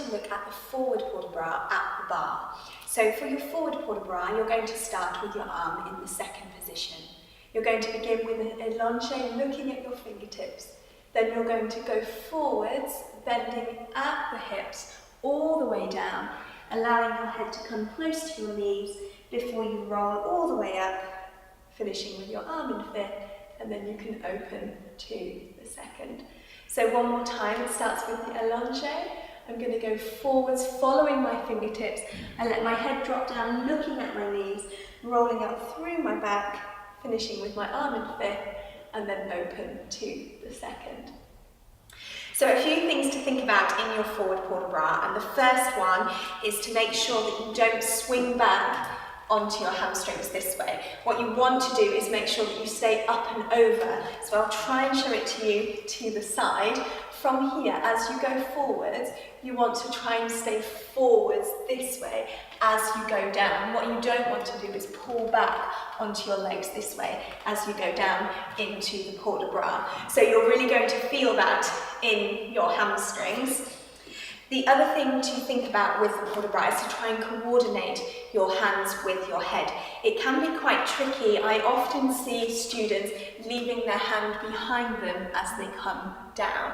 to look at the forward port de bras at the bar. So for your forward port de bras, you're going to start with your arm in the second position. You're going to begin with an allongé, looking at your fingertips. Then you're going to go forwards, bending at the hips, all the way down, allowing your head to come close to your knees before you roll all the way up, finishing with your arm in fifth, and then you can open to the second. So one more time, it starts with the allongé. I'm going to go forwards, following my fingertips. I let my head drop down, looking at my knees, rolling up through my back, finishing with my arm in fifth, and then open to the second. So a few things to think about in your forward port de bras, and the first one is to make sure that you don't swing back onto your hamstrings this way. What you want to do is make sure that you stay up and over. So I'll try and show it to you to the side. From here, as you go forwards, you want to try and stay forwards this way as you go down. What you don't want to do is pull back onto your legs this way as you go down into the port de bras. So you're really going to feel that in your hamstrings. The other thing to think about with the port de bras is to try and coordinate your hands with your head. It can be quite tricky. I often see students leaving their hand behind them as they come down.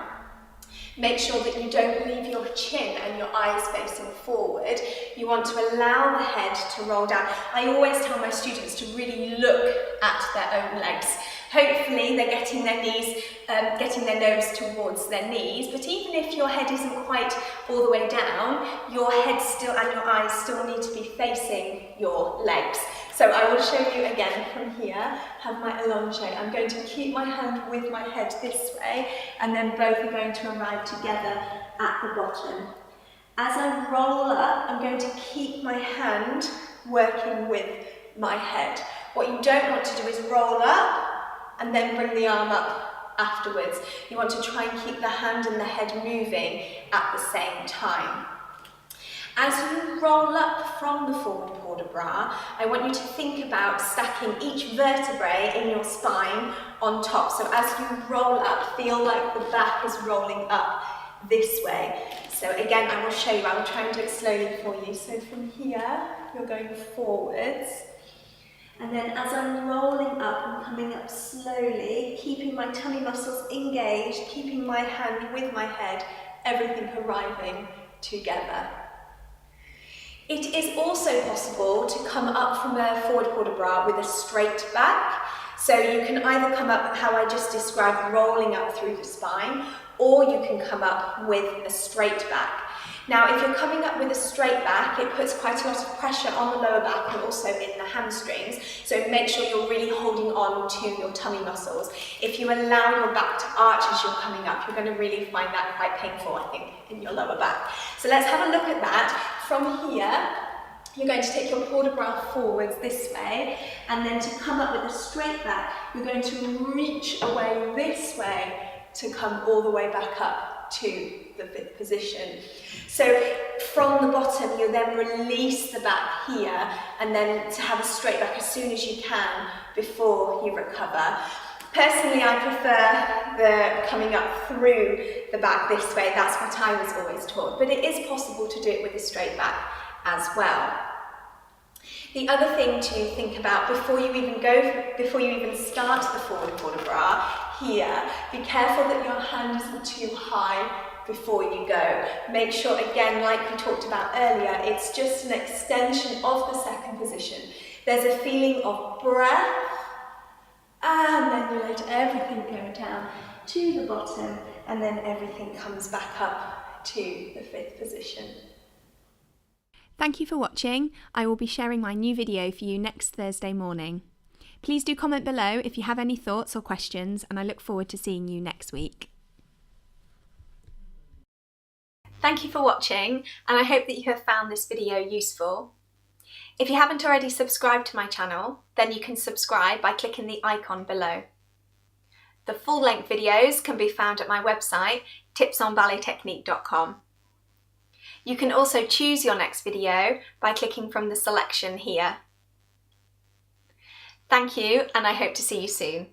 Make sure that you don't leave your chin and your eyes facing forward. You want to allow the head to roll down. I always tell my students to really look at their own legs. Hopefully they're getting their knees, getting their nose towards their knees, but even if your head isn't quite all the way down, your head still and your eyes still need to be facing your legs. So I will show you again from here, have my allongé. I'm going to keep my hand with my head this way, and then both are going to arrive together at the bottom. As I roll up, I'm going to keep my hand working with my head. What you don't want to do is roll up and then bring the arm up afterwards. You want to try and keep the hand and the head moving at the same time. As you roll up from the forward port de bras, I want you to think about stacking each vertebrae in your spine on top. So as you roll up, feel like the back is rolling up this way. So again, I will show you, I will try and do it slowly for you. So from here, you're going forwards. And then as I'm rolling up, I'm coming up slowly, keeping my tummy muscles engaged, keeping my hand with my head, everything arriving together. It is also possible to come up from a forward port de bras with a straight back. So you can either come up how I just described, rolling up through the spine, or you can come up with a straight back. Now, if you're coming up with a straight back, it puts quite a lot of pressure on the lower back and also in the hamstrings. So make sure you're really holding on to your tummy muscles. If you allow your back to arch as you're coming up, you're going to really find that quite painful, I think, in your lower back. So let's have a look at that. From here, you're going to take your port de bras forwards this way, and then to come up with a straight back, you're going to reach away this way to come all the way back up to the fifth position. So from the bottom, you then release the back here, and then to have a straight back as soon as you can before you recover. Personally, I prefer the coming up through the back this way. That's what I was always taught, but it is possible to do it with a straight back as well. The other thing to think about before you even start the forward port de bras here, be careful that your hand isn't too high before you go. Make sure, again, like we talked about earlier, it's just an extension of the second position. There's a feeling of breath, and then you let everything go down to the bottom, and then everything comes back up to the fifth position. Thank you for watching. I will be sharing my new video for you next Thursday morning. Please do comment below if you have any thoughts or questions, and I look forward to seeing you next week. Thank you for watching, and I hope that you have found this video useful. If you haven't already subscribed to my channel, then you can subscribe by clicking the icon below. The full-length videos can be found at my website, tipsonballettechnique.com. You can also choose your next video by clicking from the selection here. Thank you, and I hope to see you soon.